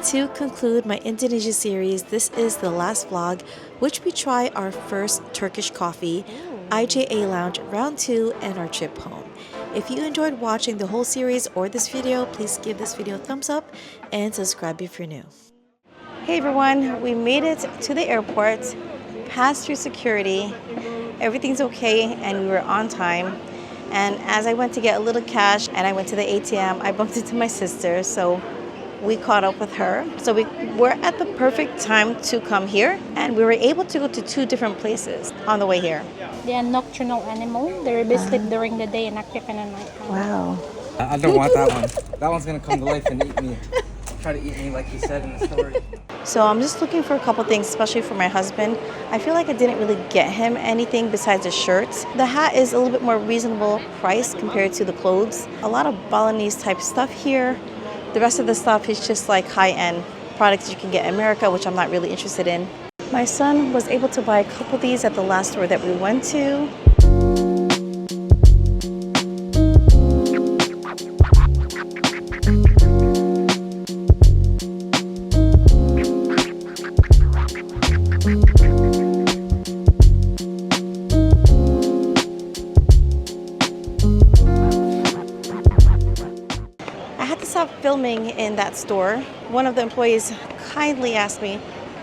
To conclude my Indonesia series, this is the last vlog, which we try our first Turkish coffee, IGA Lounge Round 2, and our trip home. If you enjoyed watching the whole series or this video, please give this video a thumbs up and subscribe if you're new. Hey everyone, we made it to the airport, passed through security, everything's okay, and we were on time. And as I went to get a little cash and I went to the ATM, I bumped into my sister, so we caught up with her. So we were at the perfect time to come here, and we were able to go to 2 different places on the way here. They are nocturnal animal. They will sleep during the day and active in the night. Wow. I don't want that one. That one's gonna come to life and eat me. Try to eat me like you said in the story. So I'm just looking for a couple things, especially for my husband. I feel like I didn't really get him anything besides a shirt. The hat is a little bit more reasonable price compared to the clothes. A lot of Balinese type stuff here. The rest of the stuff is just like high-end products you can get in America, which I'm not really interested in. My son was able to buy a couple of these at the last store that we went to. Filming in that store. One of the employees kindly asked me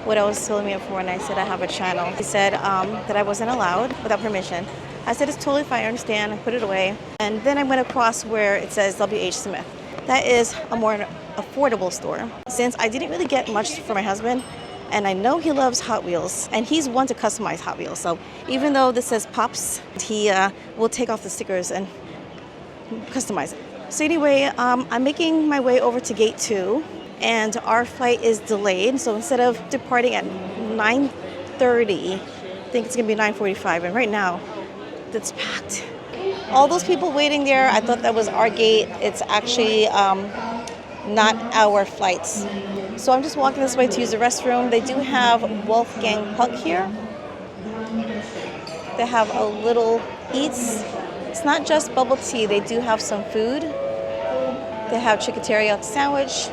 what I was filming it for, and I said I have a channel. He said that I wasn't allowed without permission. I said it's totally fine, I understand. I put it away, and then I went across where it says WH Smith. That is a more affordable store. Since I didn't really get much for my husband, and I know he loves Hot Wheels, and he's one to customize Hot Wheels. So even though this says Pops, he will take off the stickers and customize it. So anyway, I'm making my way over to gate 2, and our flight is delayed. So instead of departing at 9:30, I think it's gonna be 9:45, and right now it's packed. All those people waiting there, I thought that was our gate. It's actually not our flights. So I'm just walking this way to use the restroom. They do have Wolfgang Puck here. They have a little eats. It's not just bubble tea, they do have some food. They have chicken teriyaki sandwich.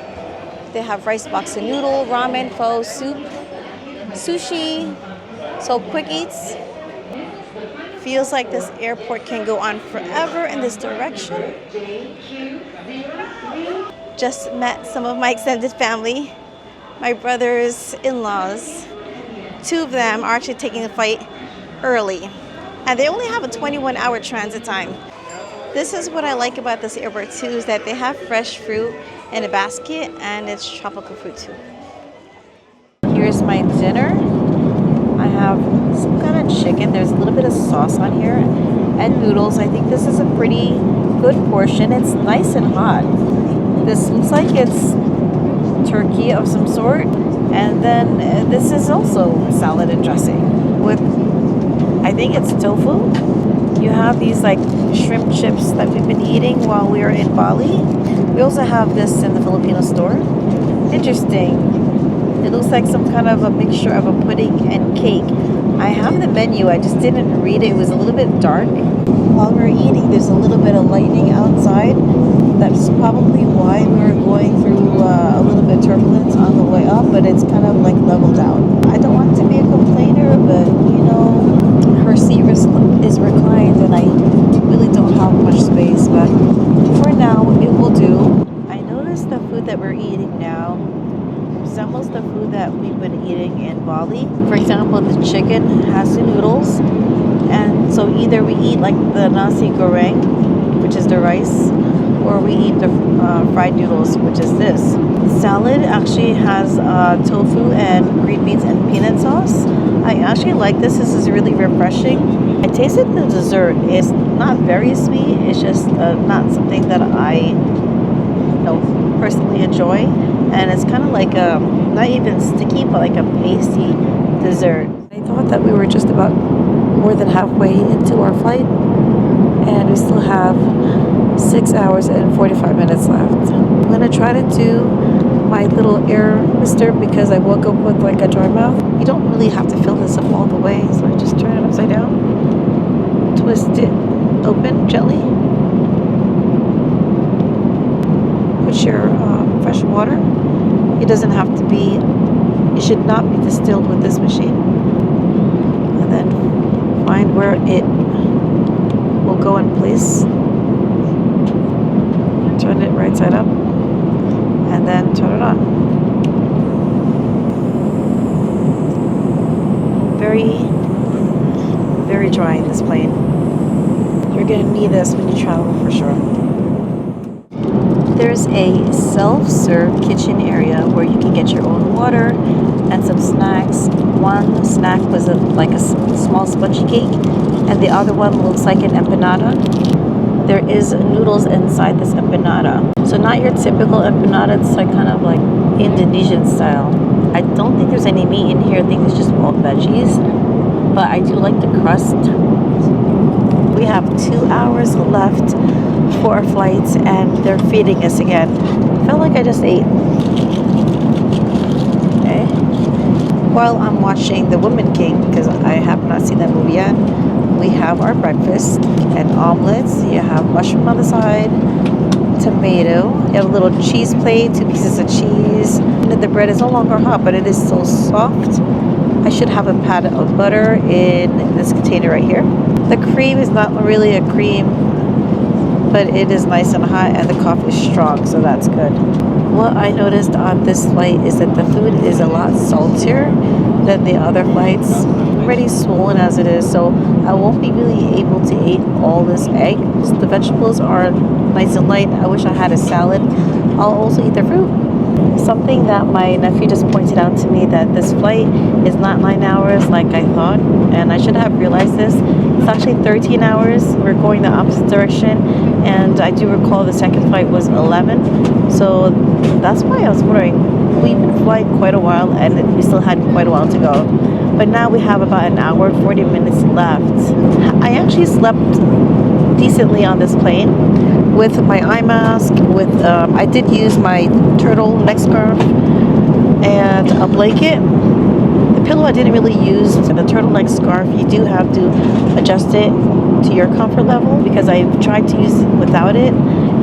They have rice box and noodle, ramen, pho, soup, sushi. So quick eats. Feels like this airport can go on forever in this direction. Just met some of my extended family, my brother's in-laws. 2 of them are actually taking the flight early. And they only have a 21-hour transit time. This is what I like about this airport too, is that they have fresh fruit in a basket, and it's tropical fruit too. Here's my dinner. I have some kind of chicken. There's a little bit of sauce on here and noodles. I think this is a pretty good portion. It's nice and hot. This looks like it's turkey of some sort. And then this is also salad and dressing with, I think it's tofu. You have these like shrimp chips that we've been eating while we were in Bali. We also have this in the Filipino store. Interesting. It looks like some kind of a mixture of a pudding and cake. I have the menu, I just didn't read it. It was a little bit dark. While we were eating, there's a little bit of lightning outside. That's probably why we were going through a little bit of turbulence on the way up, but it's kind of like leveled out. I don't want to be a complainer, but you know, her seat is reclined and I really don't have much space, but for now it will do. I noticed the food that we're eating now resembles the food that we've been eating in Bali. For example, the chicken has the noodles, and so either we eat like the nasi goreng, which is the rice, or we eat the fried noodles, which is this. Salad actually has tofu and green beans and peanut sauce. I actually like this. This is really refreshing. I tasted the dessert. It's not very sweet. It's just not something that I personally enjoy. And it's kind of like not even sticky, but like a pasty dessert. I thought that we were just about more than halfway into our flight, and we still have 6 hours and 45 minutes left. I'm gonna try to do my little air mister because I woke up with like a dry mouth. You don't really have to fill this up all the way, so I just turn it upside down, twist it open gently, put your fresh water It doesn't have to be, it should not be distilled with this machine. And then find where it will go in place. Turn it right side up. And then turn it on. Very dry in this plane. You're gonna need this when you travel for sure. There's a self-serve kitchen area where you can get your own water and some snacks. One snack was like a small spongy cake, and the other one looks like an empanada. There is noodles inside this empanada. So not your typical empanada, it's like kind of like Indonesian style. I don't think there's any meat in here. I think it's just all veggies. But I do like the crust. We have 2 hours left for our flights and they're feeding us again. Felt like I just ate. Okay. While I'm watching The Woman King, because I have not seen that movie yet, we have our breakfast and omelets. You have mushroom on the side, tomato. You have a little cheese plate, 2 pieces of cheese. And the bread is no longer hot, but it is so soft. I should have a pat of butter in this container right here. The cream is not really a cream, but it is nice and hot, and the coffee is strong, so that's good. What I noticed on this flight is that the food is a lot saltier than the other flights. I'm already swollen as it is, so I won't be really able to eat all this egg. The vegetables are nice and light. I wish I had a salad. I'll also eat the fruit. Something that my nephew just pointed out to me, that this flight is not 9 hours like I thought, and I should have realized this. It's actually 13 hours. We're going the opposite direction, and I do recall the second flight was 11. So that's why I was wondering. We've been flying quite a while, and we still had quite a while to go. But now we have about an hour and 40 minutes left. I actually slept decently on this plane with my eye mask. I did use my turtleneck scarf and a blanket. The pillow I didn't really use. And the turtleneck scarf, you do have to adjust it to your comfort level, because I tried to use it without it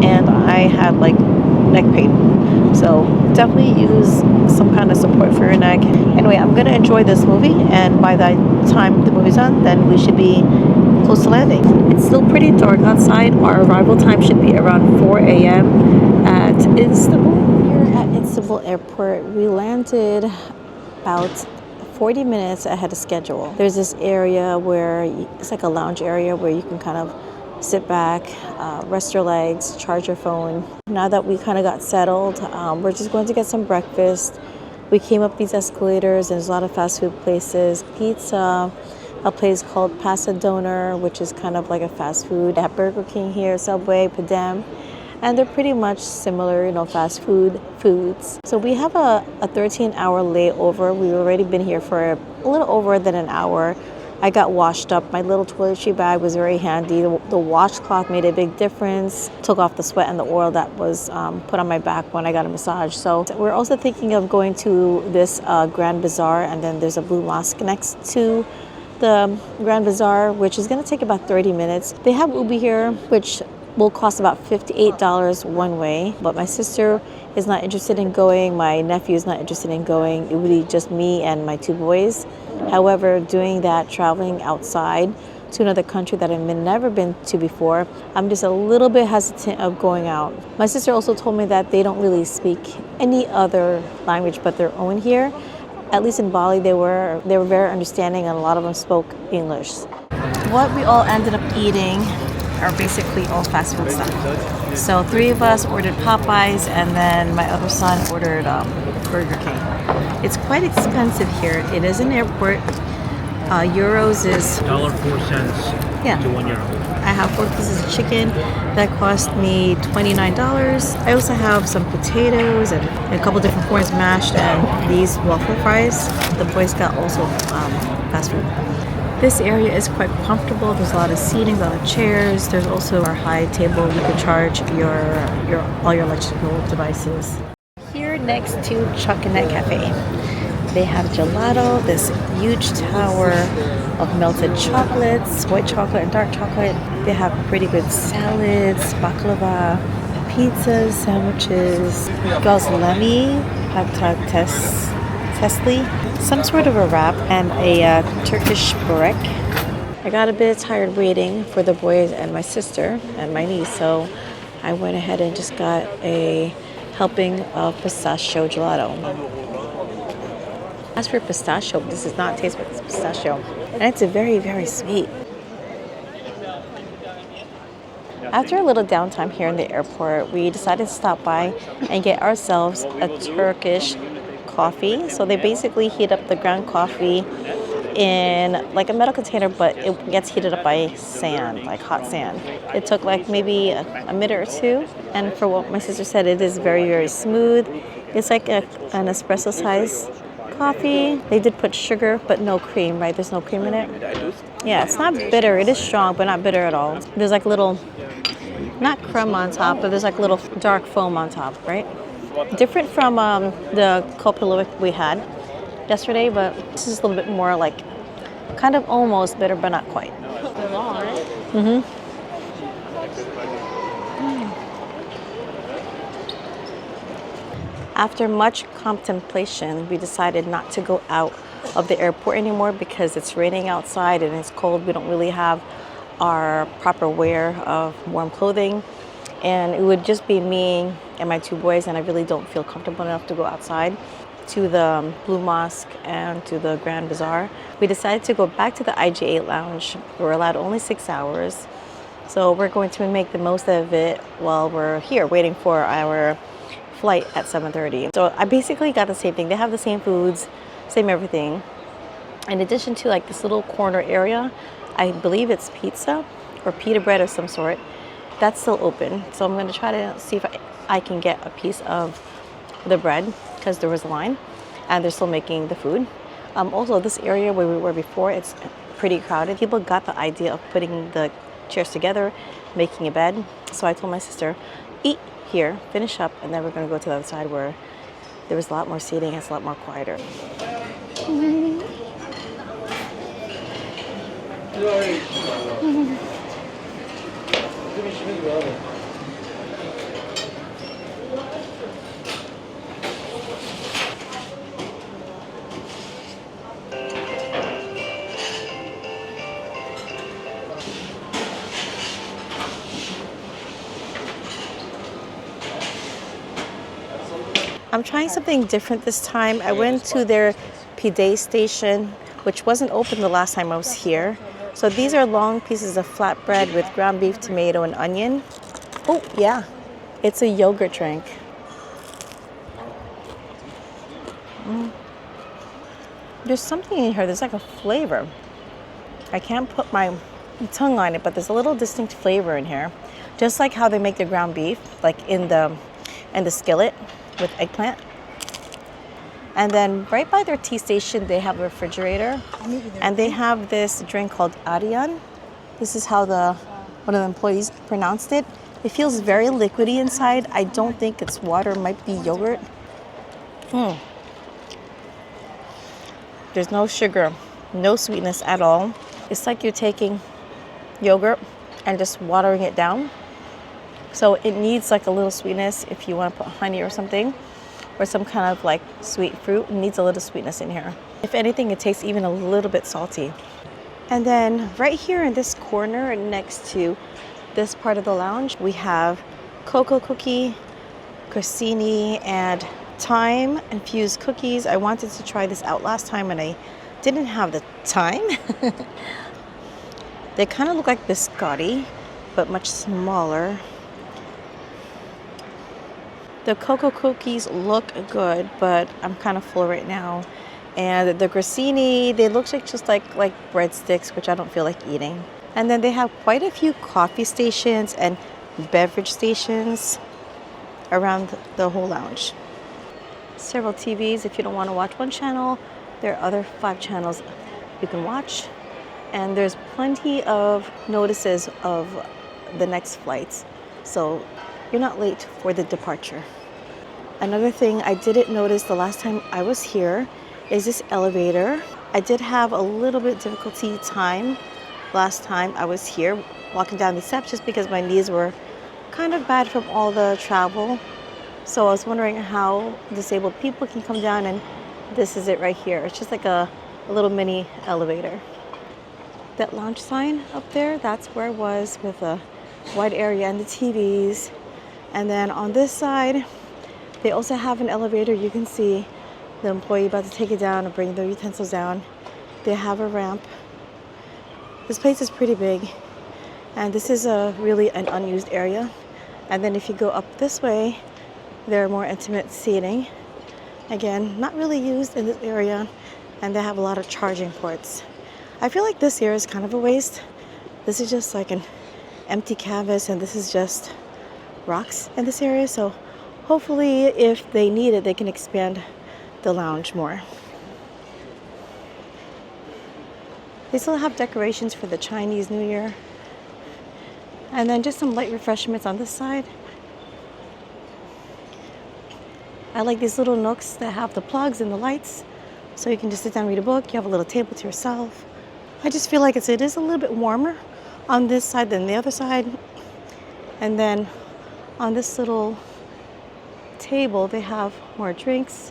and I had like neck pain. So definitely use some kind of support for your neck. Anyway, I'm gonna enjoy this movie, and by the time the movie's on, then we should be close to landing. It's still pretty dark outside. Our arrival time should be around 4 a.m. at Istanbul. Here at Istanbul Airport, we landed about 40 minutes ahead of schedule. There's this area where it's like a lounge area where you can kind of sit back, rest your legs, charge your phone. Now that we kind of got settled, we're just going to get some breakfast. We came up these escalators. There's a lot of fast food places, pizza, a place called Pasta Doner, which is kind of like a fast food. They have Burger King here, Subway, Padam, and they're pretty much similar, fast foods. So we have a 13-hour layover. We've already been here for a little over than an hour. I got washed up. My little toiletry bag was very handy. The washcloth made a big difference. Took off the sweat and the oil that was put on my back when I got a massage. So we're also thinking of going to this Grand Bazaar, and then there's a blue mosque next to the Grand Bazaar, which is going to take about 30 minutes. They have Uber here, which will cost about $58 one way, but my sister is not interested in going. My nephew is not interested in going. It would be just me and my 2 boys. However, doing that, traveling outside to another country that I've never been to before, I'm just a little bit hesitant of going out. My sister also told me that they don't really speak any other language but their own here. At least in Bali, they were very understanding, and a lot of them spoke English. What we all ended up eating are basically all fast food stuff. So 3 of us ordered Popeyes, and then my other son ordered Burger King. It's quite expensive here. It is an airport. Euros is $1.04 to €1. I have 4 pieces of chicken that cost me $29. I also have some potatoes and a couple different forms mashed, and these waffle fries. The boys got also fast food. This area is quite comfortable. There's a lot of seating, a lot of chairs. There's also our high table. You can charge all your electrical devices. Here next to Chocolate Cafe, they have gelato, this huge tower of melted chocolates, white chocolate and dark chocolate. They have pretty good salads, baklava, pizzas, sandwiches, gazlami, tesli, some sort of a wrap, and a Turkish börek. I got a bit tired waiting for the boys and my sister and my niece, so I went ahead and just got a helping of pistachio gelato. As for pistachio, this does not taste like pistachio, and it's very, very sweet. After a little downtime here in the airport, we decided to stop by and get ourselves a Turkish coffee. So they basically heat up the ground coffee in like a metal container, but it gets heated up by sand, like hot sand. It took like maybe a minute or two. And for what my sister said, it is very, very smooth. It's like an espresso size coffee. They did put sugar, but no cream, right? There's no cream in it. Yeah, it's not bitter. It is strong, but not bitter at all. There's like little, not crumb on top, but there's like little dark foam on top, right? Different from the Kopilowik we had yesterday, but this is a little bit more like kind of almost bitter, but not quite. Mm-hmm. After much contemplation, we decided not to go out of the airport anymore because it's raining outside and it's cold. We don't really have our proper wear of warm clothing, and it would just be me and my two boys, and I really don't feel comfortable enough to go outside to the Blue Mosque and to the Grand Bazaar. We decided to go back to the IGA lounge. We're allowed only 6 hours, so we're going to make the most of it while we're here waiting for our flight at 7:30. So I basically got the same thing. They have the same foods, same everything. In addition to like this little corner area, I believe it's pizza or pita bread of some sort. That's still open. So I'm going to try to see if I can get a piece of the bread because there was a line and they're still making the food. Also, this area where we were before, it's pretty crowded. People got the idea of putting the chairs together, making a bed. So I told my sister, eat here, finish up, and then we're going to go to the other side where there was a lot more seating. It's a lot more quieter. I'm trying something different this time. I went to their pide station, which wasn't open the last time I was here. So these are long pieces of flatbread with ground beef, tomato, and onion. Oh, yeah. It's a yogurt drink. There's something in here. There's like a flavor. I can't put my tongue on it, but there's a little distinct flavor in here. Just like how they make their ground beef, like in the skillet with eggplant. And then right by their tea station, they have a refrigerator, and they have this drink called Arian. This is how one of the employees pronounced it. It feels very liquidy inside. I don't think it's water, it might be yogurt. There's no sugar, no sweetness at all. It's like you're taking yogurt and just watering it down. So it needs like a little sweetness if you want to put honey or something, or some kind of like sweet fruit. It needs a little sweetness in here. If anything, it tastes even a little bit salty. And then right here in this corner next to this part of the lounge, we have cocoa cookie, crostini, and thyme infused cookies. I wanted to try this out last time and I didn't have the time. They kind of look like biscotti, but much smaller. The cocoa cookies look good, but I'm kind of full right now. And the grissini, they look like just like breadsticks, which I don't feel like eating. And then they have quite a few coffee stations and beverage stations around the whole lounge. Several TVs. If you don't want to watch one channel, there are other 5 channels you can watch. And there's plenty of notices of the next flights, so you're not late for the departure. Another thing I didn't notice the last time I was here is this elevator. I did have a little bit difficulty time last time I was here walking down these steps just because my knees were kind of bad from all the travel. So I was wondering how disabled people can come down, and this is it right here. It's just like a little mini elevator. That lounge sign up there, that's where I was, with a wide area and the TVs. And then on this side, they also have an elevator. You can see the employee about to take it down and bring the utensils down. They have a ramp. This place is pretty big, and this is really an unused area. And then if you go up this way, there are more intimate seating. Again, not really used in this area, and they have a lot of charging ports. I feel like this here is kind of a waste. This is just like an empty canvas, and this is just rocks in this area. So hopefully, if they need it, they can expand the lounge more. They still have decorations for the Chinese New Year. And then just some light refreshments on this side. I like these little nooks that have the plugs and the lights, so you can just sit down and read a book. You have a little table to yourself. I just feel like it is a little bit warmer on this side than the other side. And then on this little table, they have more drinks.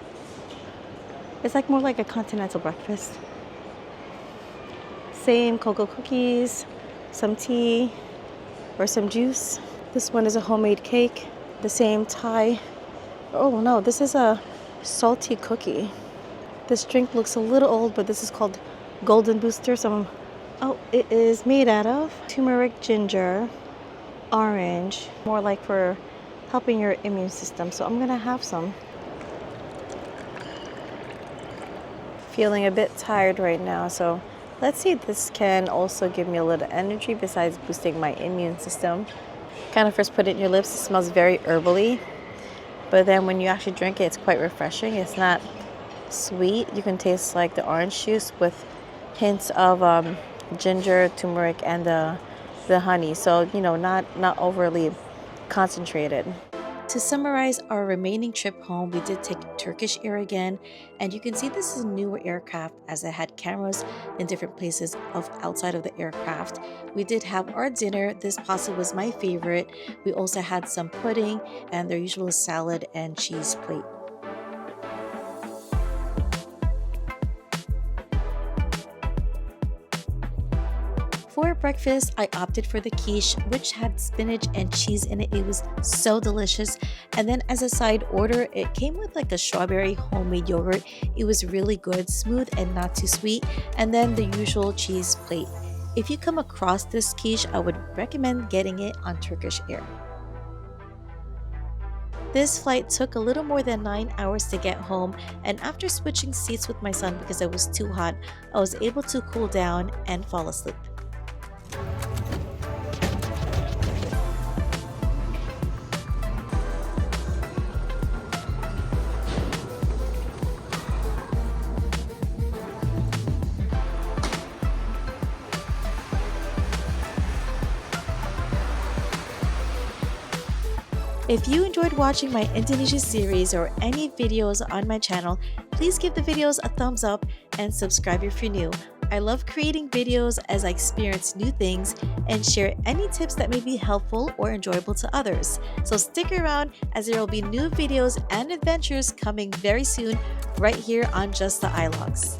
It's like more like a continental breakfast. Same cocoa cookies, some tea, or some juice. This one is a homemade cake. The same Thai. Oh no, this is a salty cookie. This drink looks a little old, but this is called Golden Booster. It is made out of turmeric, ginger, orange, more like for helping your immune system. So I'm gonna have some. Feeling a bit tired right now, so let's see if this can also give me a little energy besides boosting my immune system. Kind of first put it in your lips, it smells very herbally, but then when you actually drink it, it's quite refreshing. It's not sweet. You can taste like the orange juice with hints of ginger, turmeric, and the honey. So, not overly concentrated. To summarize our remaining trip home, we did take Turkish Air again, and you can see this is a newer aircraft as it had cameras in different places outside of the aircraft. We did have our dinner. This pasta was my favorite. We also had some pudding and their usual salad and cheese plate. For breakfast, I opted for the quiche, which had spinach and cheese in it. It was so delicious. And then as a side order, it came with like a strawberry homemade yogurt. It was really good, smooth and not too sweet. And then the usual cheese plate. If you come across this quiche, I would recommend getting it on Turkish Air. This flight took a little more than 9 hours to get home, and after switching seats with my son because it was too hot, I was able to cool down and fall asleep. If you enjoyed watching my Indonesia series or any videos on my channel, please give the videos a thumbs up and subscribe if you're new. I love creating videos as I experience new things and share any tips that may be helpful or enjoyable to others. So stick around as there will be new videos and adventures coming very soon right here on Just the iLogs.